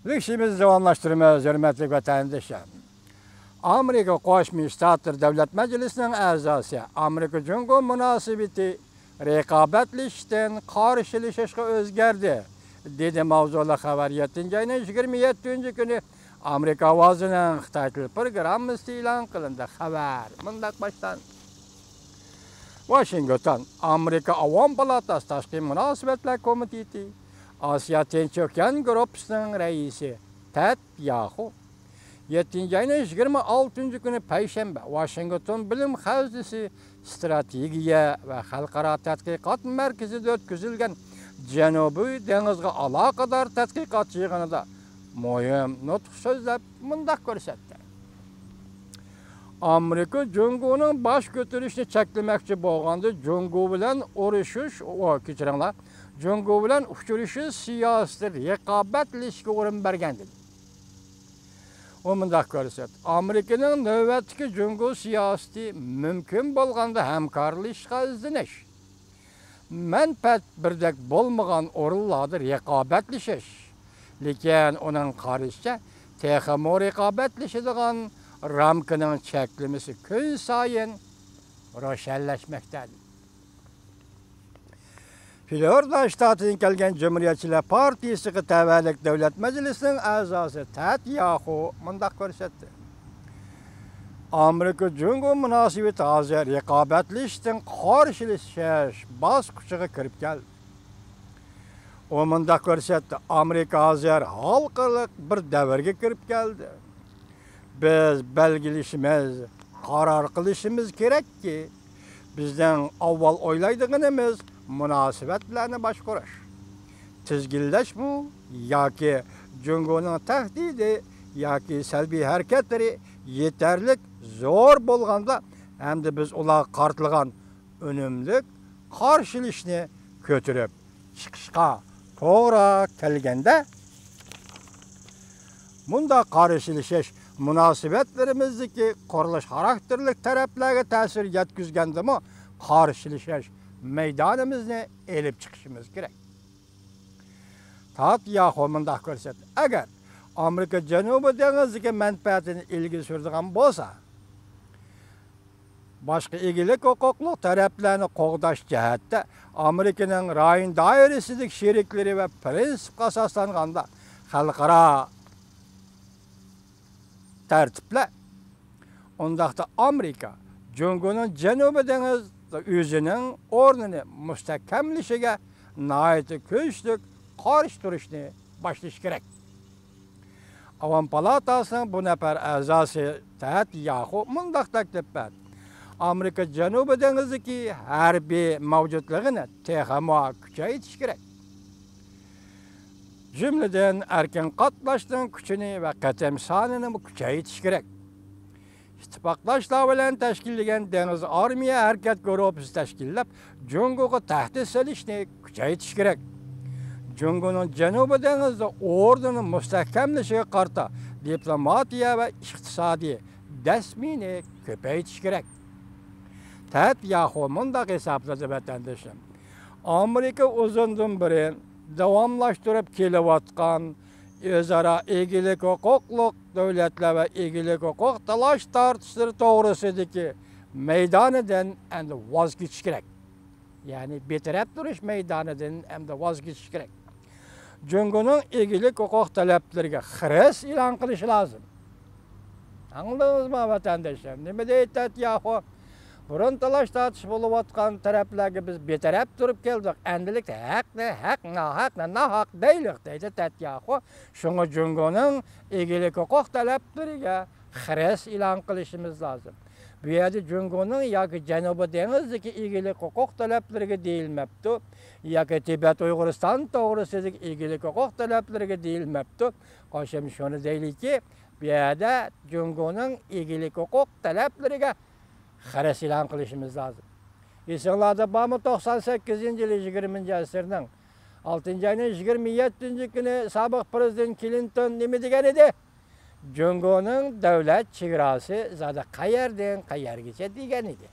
Lüksimizi davamlaştırmaz, hürmetli vatandaşlar. Amerika Qo'shma Shtatlar Davlat Majlisining a'zosi Amerika-Jungo munosabati raqobatlashishdan qarshilashishga o'zgardi, dedi mavzuli xabar 7-ayning 27-kuni Amerika ovozining Xitoy tili programmasida e'lon qilindi. Xabar bunday boshlanadi. Washington, Amerika Avom palatasi Tashqi munosabatlar komiteti Osiyo Tinch okean gruppasining raisi Ted Yoho 7-ayning 26-kuni payshanba Washington bilim havzasi strategiya va xalqaro tadqiqot markazida o'tkazilgan Janubiy dengizga aloqador tadqiqot yig'inida muhim nutq so'zlab mundaq ko'rsatdi. Amerika Jungoning bosh ko'tarishni cheklamoqchi bo'lganda Jungo bilan urushish, kechiringlar, Jungo bilan uchrashish siyosiy raqobatlashishga o'rin bergan dedi. O mundaq ko'rsatdi. Amerikaning navbatdagi Jungo siyosati mumkin bo'lganda hamkorlashishga izlanish, manfaat birdek bo'lmagan o'rinlarda raqobatlashish, lekin uning qarashicha texmo raqobatlashadigan ramkaning cheklamasi kun sayin ro'shanlashmoqda. Florida shtatidan kelgan Cumhuriyetçiler Partiyasiga tavalluk Davlat Majlisining a'zosi Ted Yoho mundaq ko'rsatdi. Amerika-Jungo munosabati hozir raqobatlashishdan qarshilashish bosqichiga kirib keldi. O mundaq ko'rsatdi. Amerika hozir xalqaro bir davrga kirib keldi. Biz belgilashimiz, qaror qilishimiz kerakki, bizning avval o'ylaydiganimiz munosabatlarni boshqarish, tizginlashmi yoki Jungoning tahdidi yoki salbiy harakatlari yetarlik zo'r bo'lganda hamda biz ular qartilgan unumli qarshilashni ko'tarib chiqishga to'g'ri kelganda bunda qarshilashish munosabatlarimizdagi qurilish xarakterlik taraflarga ta'sir yetkazgandimi qarshilashish maydonimizni elib chiqishimiz kerak. Ted Yoho mundaq ko'rsatdi. Agar Amerika Janubiy dengiziga manfaatini ilgari suradigan bo'lsa, boshqa egilik huquqli taraflarni qo'g'dash jihatda Amerikaning rayon doirasidagi sheriklari va prinsipga asoslanganda xalqaro tartiblar undaqda Amerika Jungoning Janubiy dengiz o'zining o'rnini mustahkamlashiga nihoyat kuchli qarshi turishni boshlash kerak. Avom palatasining bu nafar a'zosi Ted Yoho mundaq taklif berdi. Amerika Janubiy dengizidagi harbiy mavjudligini texmo kuchaytirish kerak. Jumladan erkin qatnashning kuchini va qatam sonini kuchaytirish kerak. İttifaqlaşlar bilan tashkillangan dengiz armiya harakat guruhi tashkillab, Jungoga tahdid solishni kuchaytirish kerak. Jungoning Janubiy dengizda o'rnini mustahkamlashiga qarta diplomatiya va iqtisodiy dasmini ko'paytirish kerak. Ted Yoho mundaq hisobladi vatandoshlar. Amerika uzundan beri davomlashtirib kelayotgan o'zaro egilik huquqli davlatlar va egilik huquq talash tortishlari to'g'risidagi maydonidan endi voz kechish kerak. Ya'ni betaraf turish maydonidan endi voz kechish kerak. Jungoning egilik huquq talablariga xiris e'lon qilish lozim. Angladingizmi vatandoshlar? Nima deydi Ted Yoho? Burun talash tortish bo'layotgan taraflarga biz betaraf turib keldik. Endilikda haq deylik deydi Ted Yoho. Shunga Jungoning egilik huquq talablariga xiris e'lon qilishimiz lozim. Bu yerda Jungoning yoki Janubiy dengizdagi egilik huquq talablariga deyilmabdi, yoki Tibet Uyg'uriston to'g'risidagi egilik huquq talablariga deyilmabdi. Qo'shim shuni deylikki, bu yerda Jungoning egilik huquq talablariga xiris e'lon qilishimiz lozim. Esinglarda bormi 98-yil 20-asrning 6-ayning 27-kuni sobiq prezident Clinton nima degan edi? Jungoning davlat chegarasi zada qayerdan qayergacha degan edi.